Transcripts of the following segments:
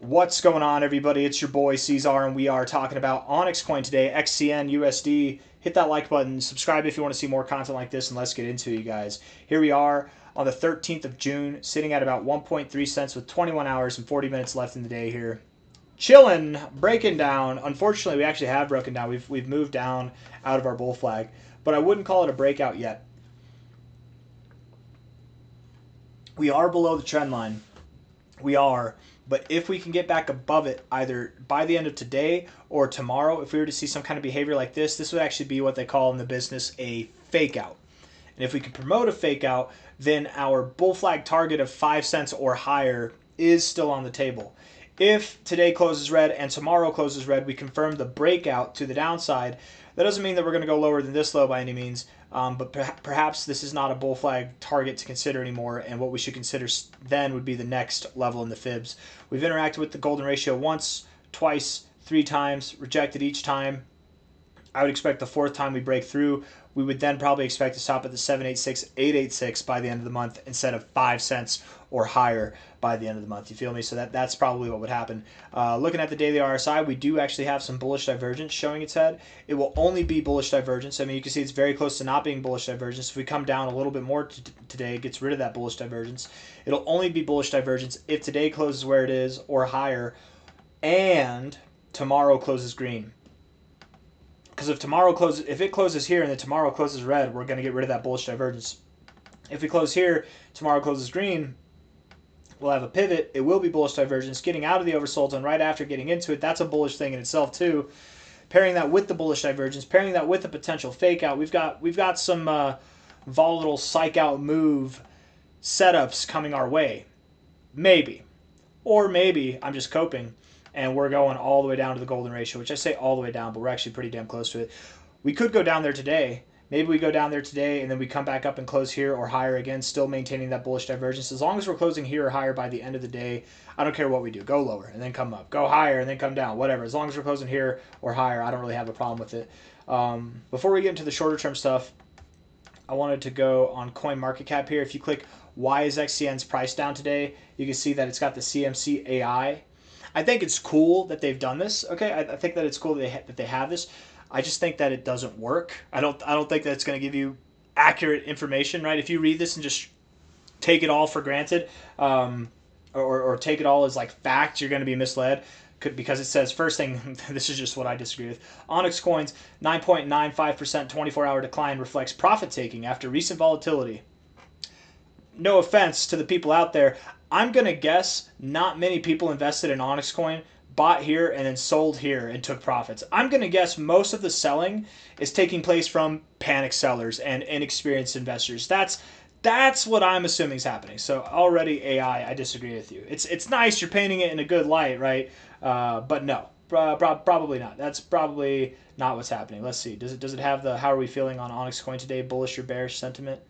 What's going on, everybody? It's your boy C-Zar, and we are talking about OnyxCoin today, XCN USD. Hit that like button, subscribe if you want to see more content like this, and let's get into it, you guys. Here we are on the 13th of June, sitting at about 1.3 cents with 21 hours and 40 minutes left in the day here. Chilling, breaking down. Unfortunately, we actually have broken down. We've moved down out of our bull flag, but I wouldn't call it a breakout yet. We are below the trend line. We are. But if we can get back above it, either by the end of today or tomorrow, if we were to see some kind of behavior like this would actually be what they call in the business a fake out. And if we can promote a fake out, then our bull flag target of 5 cents or higher is still on the table. If today closes red and tomorrow closes red, we confirm the breakout to the downside. That doesn't mean that we're going to go lower than this low by any means, but perhaps this is not a bull flag target to consider anymore, and what we should consider then would be the next level in the fibs. We've interacted with the golden ratio once, twice, 3 times, rejected each time. I would expect the 4th time we break through, we would then probably expect to stop at the 786, 886 by the end of the month instead of 5 cents or higher by the end of the month. You feel me? So that's probably what would happen. Looking at the daily RSI, we do actually have some bullish divergence showing its head. It will only be bullish divergence. I mean, you can see it's very close to not being bullish divergence. If we come down a little bit more today, it gets rid of that bullish divergence. It'll only be bullish divergence if today closes where it is or higher and tomorrow closes green. Because if it closes here and then tomorrow closes red, we're going to get rid of that bullish divergence. If we close here, tomorrow closes green, we'll have a pivot. It will be bullish divergence. Getting out of the oversold zone right after getting into it, that's a bullish thing in itself too. Pairing that with the bullish divergence, pairing that with the potential fake out, we've got some volatile psych out move setups coming our way. Maybe. Or maybe I'm just coping and we're going all the way down to the golden ratio, which I say all the way down, but we're actually pretty damn close to it. We could go down there today. Maybe we go down there today and then we come back up and close here or higher again, still maintaining that bullish divergence. As long as we're closing here or higher by the end of the day, I don't care what we do. Go lower and then come up. Go higher and then come down. Whatever. As long as we're closing here or higher, I don't really have a problem with it. Before we get into the shorter term stuff, I wanted to go on CoinMarketCap here. If you click why is XCN's price down today, you can see that it's got the CMC AI. I think it's cool that they've done this. Okay, I think that it's cool that they have this. I just think that it doesn't work. I don't think that it's going to give you accurate information, right? If you read this and just take it all for granted, or take it all as like fact, you're going to be misled. Because it says, first thing, this is just what I disagree with. OnyxCoin's 9.95% 24-hour decline reflects profit taking after recent volatility. No offense to the people out there, I'm going to guess not many people invested in OnyxCoin, bought here and then sold here and took profits. I'm going to guess most of the selling is taking place from panic sellers and inexperienced investors. That's what I'm assuming is happening. So already AI, I disagree with you. It's nice you're painting it in a good light, right? But no, probably not. That's probably not what's happening. Let's see. Does it have the how are we feeling on OnyxCoin today? Bullish or bearish sentiment?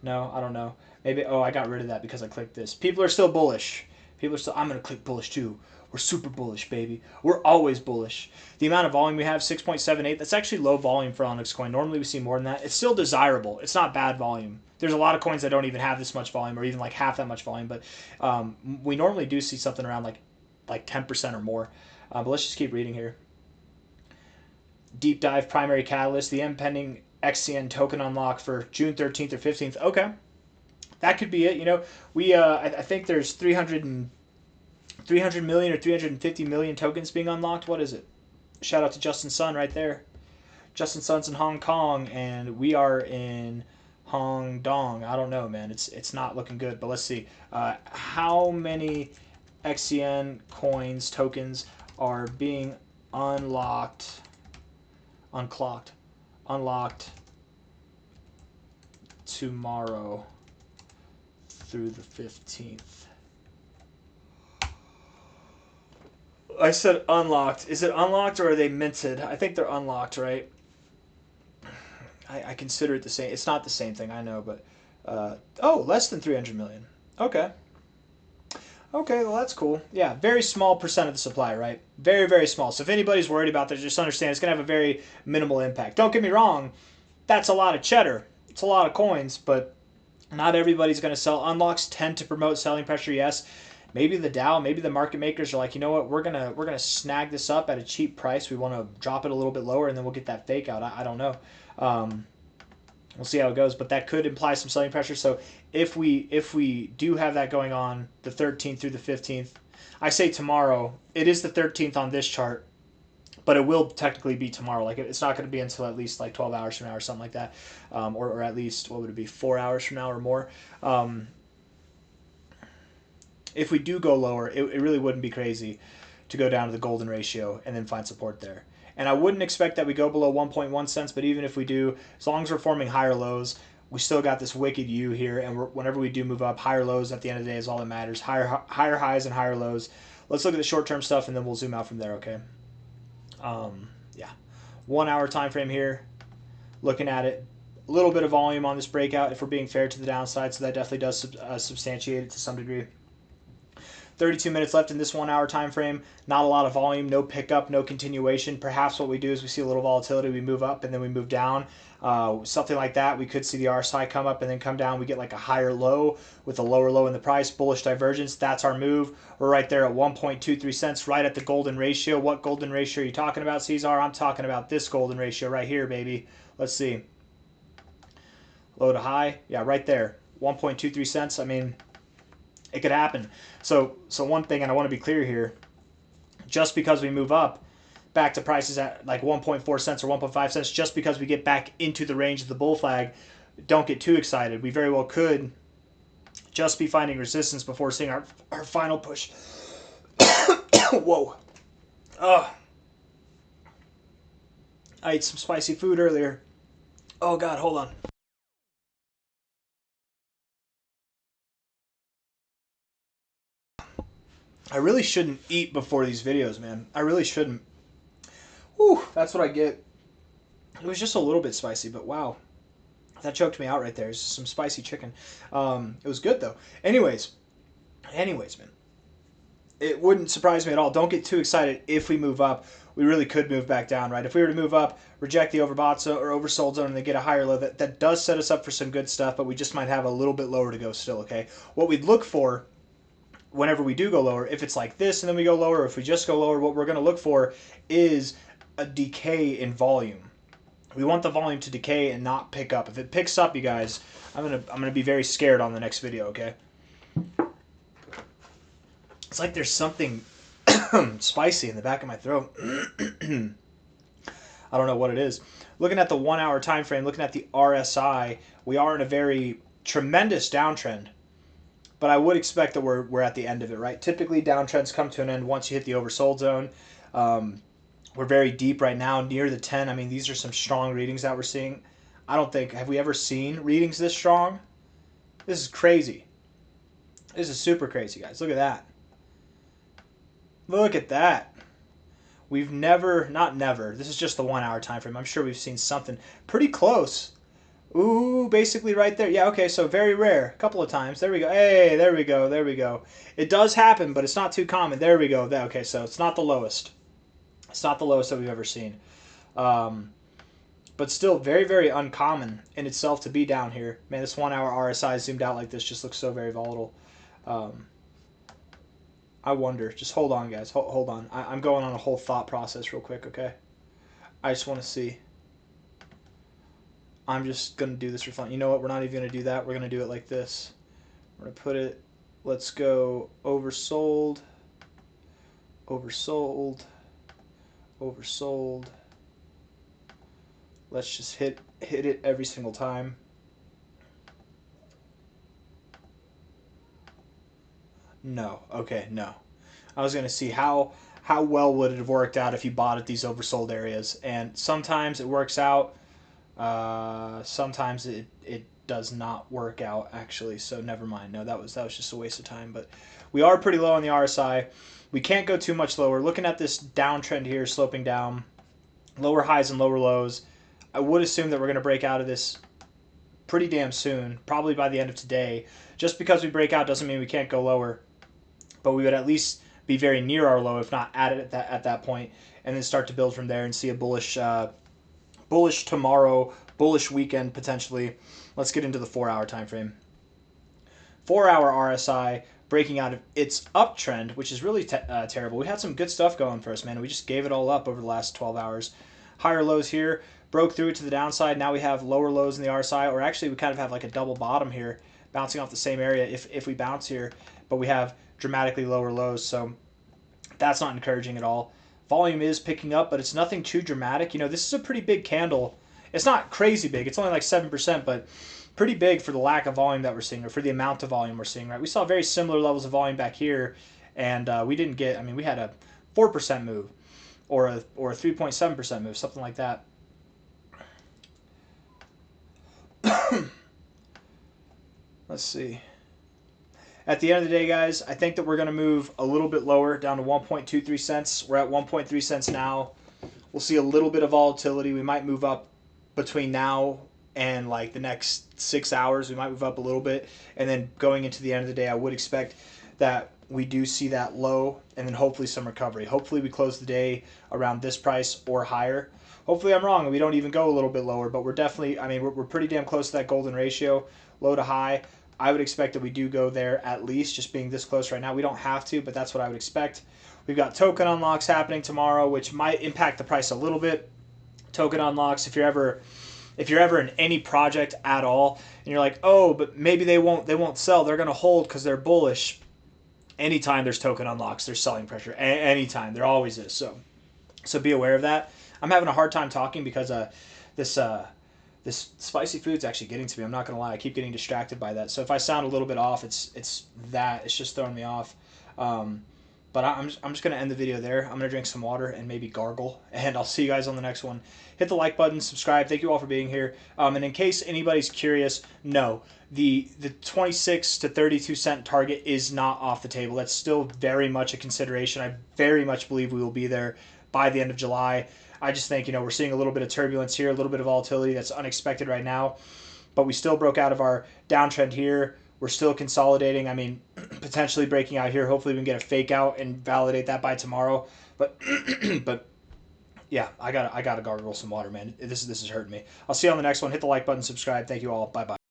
No, I don't know. Maybe, oh, I got rid of that because I clicked this. People are still bullish. People are still, I'm going to click bullish too. We're super bullish, baby. We're always bullish. The amount of volume we have, 6.78, that's actually low volume for OnyxCoin. Normally we see more than that. It's still desirable. It's not bad volume. There's a lot of coins that don't even have this much volume or even like half that much volume, but we normally do see something around like 10% or more. But let's just keep reading here. Deep dive primary catalyst, the impending XCN token unlock for June 13th or 15th. Okay. That could be it. You know, I think there's 300 million or 350 million tokens being unlocked. What is it? Shout out to Justin Sun right there. Justin Sun's in Hong Kong, and we are in Hong Dong. I don't know, man. It's not looking good, but let's see. How many XCN coins, tokens are being unlocked tomorrow through the 15th. I said unlocked. Is it unlocked or are they minted? I think they're unlocked, right? I consider it the same. It's not the same thing, I know, but oh, less than 300 million. Okay. Okay, well, that's cool. Yeah, very small percent of the supply, right? Very, very small. So if anybody's worried about that, just understand it's going to have a very minimal impact. Don't get me wrong. That's a lot of cheddar. It's a lot of coins, but not everybody's going to sell. Unlocks tend to promote selling pressure, yes. maybe the Dow, maybe the market makers are like, you know what, we're gonna snag this up at a cheap price. We want to drop it a little bit lower, and then we'll get that fake out. I don't know. We'll see how it goes, but that could imply some selling pressure. So if we do have that going on the 13th through the 15th, I say tomorrow. It is the 13th on this chart, but it will technically be tomorrow. Like it's not going to be until at least like 12 hours from now or something like that, or at least what would it be, 4 hours from now or more. If we do go lower, it really wouldn't be crazy to go down to the golden ratio and then find support there. And I wouldn't expect that we go below 1.1 cents, but even if we do, as long as we're forming higher lows, we still got this wicked U here, and whenever we do move up, higher lows at the end of the day is all that matters. Higher highs and higher lows. Let's look at the short-term stuff, and then we'll zoom out from there, okay? Yeah. 1 hour time frame here. Looking at it. A little bit of volume on this breakout if we're being fair to the downside, so that definitely does substantiate it to some degree. 32 minutes left in this 1 hour time frame. Not a lot of volume, no pickup, no continuation. Perhaps what we do is we see a little volatility, we move up and then we move down. Something like that. We could see the RSI come up and then come down. We get like a higher low with a lower low in the price. Bullish divergence. That's our move. We're right there at 1.23 cents, right at the golden ratio. What golden ratio are you talking about, C-Zar? I'm talking about this golden ratio right here, baby. Let's see. Low to high. Yeah, right there. 1.23 cents. I mean, it could happen. So one thing, and I want to be clear here, just because we move up back to prices at like 1.4 cents or 1.5 cents, just because we get back into the range of the bull flag, don't get too excited. We very well could just be finding resistance before seeing our final push. Whoa. I ate some spicy food earlier. Oh, God, hold on. I really shouldn't eat before these videos, man. I really shouldn't. Whew, that's what I get. It was just a little bit spicy, but wow. That choked me out right there. It's some spicy chicken. It was good, though. Anyways, man. It wouldn't surprise me at all. Don't get too excited if we move up. We really could move back down, right? If we were to move up, reject the overbought zone or oversold zone, and then get a higher low, that does set us up for some good stuff, but we just might have a little bit lower to go still, okay? What we'd look for whenever we do go lower, if it's like this and then we go lower, or if we just go lower, what we're going to look for is a decay in volume. We want the volume to decay and not pick up. If it picks up, you guys, I'm gonna be very scared on the next video, okay? It's like there's something spicy in the back of my throat. I don't know what it is. Looking at the 1 hour time frame, looking at the RSI, we are in a very tremendous downtrend. But I would expect that we're at the end of it, right? Typically, downtrends come to an end once you hit the oversold zone. We're very deep right now, near the 10. I mean, these are some strong readings that we're seeing. I don't think, have we ever seen readings this strong? This is crazy. This is super crazy, guys. Look at that. Look at that. We've never, not never, this is just the 1 hour time frame. I'm sure we've seen something pretty close. Ooh, basically right there. Yeah, okay, so very rare. A couple of times. There we go. Hey, there we go. There we go. It does happen, but it's not too common. There we go. Okay, so it's not the lowest. It's not the lowest that we've ever seen. But still very, very uncommon in itself to be down here. Man, this 1 hour RSI zoomed out like this just looks so very volatile. I wonder. Just hold on, guys. Hold on. I'm going on a whole thought process real quick, okay? I just want to see. I'm just going to do this for fun. You know what? We're not even going to do that. We're going to do it like this. We're going to put it, let's go oversold, oversold, oversold. Let's just hit it every single time. No. Okay, no. I was going to see how well would it have worked out if you bought at these oversold areas. And sometimes it works out. Sometimes it does not work out, actually, so never mind. No, that was just a waste of time. But we are pretty low on the RSI. We can't go too much lower. Looking at this downtrend here, sloping down, lower highs and lower lows, I would assume that we're going to break out of this pretty damn soon, probably by the end of today. Just because we break out doesn't mean we can't go lower, but we would at least be very near our low, if not at it at that point, and then start to build from there and see a bullish tomorrow, bullish weekend potentially. Let's get into the 4 hour time frame. 4 hour RSI breaking out of its uptrend, which is really terrible. We had some good stuff going for us, man. We just gave it all up over the last 12 hours. Higher lows here, broke through it to the downside. Now we have lower lows in the RSI, or actually we kind of have like a double bottom here, bouncing off the same area if we bounce here, but we have dramatically lower lows, so that's not encouraging at all. Volume is picking up, but it's nothing too dramatic. You know, this is a pretty big candle. It's not crazy big. It's only like 7%, but pretty big for the lack of volume that we're seeing, or for the amount of volume we're seeing, right? We saw very similar levels of volume back here, and we didn't get, I mean, we had a 4% move or a 3.7% move, something like that. Let's see. At the end of the day, guys, I think that we're going to move a little bit lower, down to 1.23 cents. We're at 1.3 cents now. We'll see a little bit of volatility. We might move up between now and like the next 6 hours. We might move up a little bit. And then going into the end of the day, I would expect that we do see that low and then hopefully some recovery. Hopefully we close the day around this price or higher. Hopefully I'm wrong and we don't even go a little bit lower, but we're definitely, I mean, we're pretty damn close to that golden ratio, low to high. I would expect that we do go there at least, just being this close right now. We don't have to, but that's what I would expect. We've got token unlocks happening tomorrow, which might impact the price a little bit. Token unlocks, if you're ever in any project at all, and you're like, oh, but maybe they won't sell. They're going to hold because they're bullish. Anytime there's token unlocks, there's selling pressure. Anytime, there always is. So be aware of that. I'm having a hard time talking because this spicy food's actually getting to me. I'm not gonna lie. I keep getting distracted by that. So if I sound a little bit off, it's just throwing me off. But I'm just gonna end the video there. I'm gonna drink some water and maybe gargle, and I'll see you guys on the next one. Hit the like button, subscribe. Thank you all for being here. And in case anybody's curious, no, the 26 to 32 cent target is not off the table. That's still very much a consideration. I very much believe we will be there by the end of July. I just think, you know, we're seeing a little bit of turbulence here, a little bit of volatility that's unexpected right now, but we still broke out of our downtrend here. We're still consolidating. I mean, potentially breaking out here. Hopefully we can get a fake out and validate that by tomorrow. But but yeah, I gotta gargle some water, man. This is hurting me. I'll see you on the next one. Hit the like button, subscribe. Thank you all. Bye bye.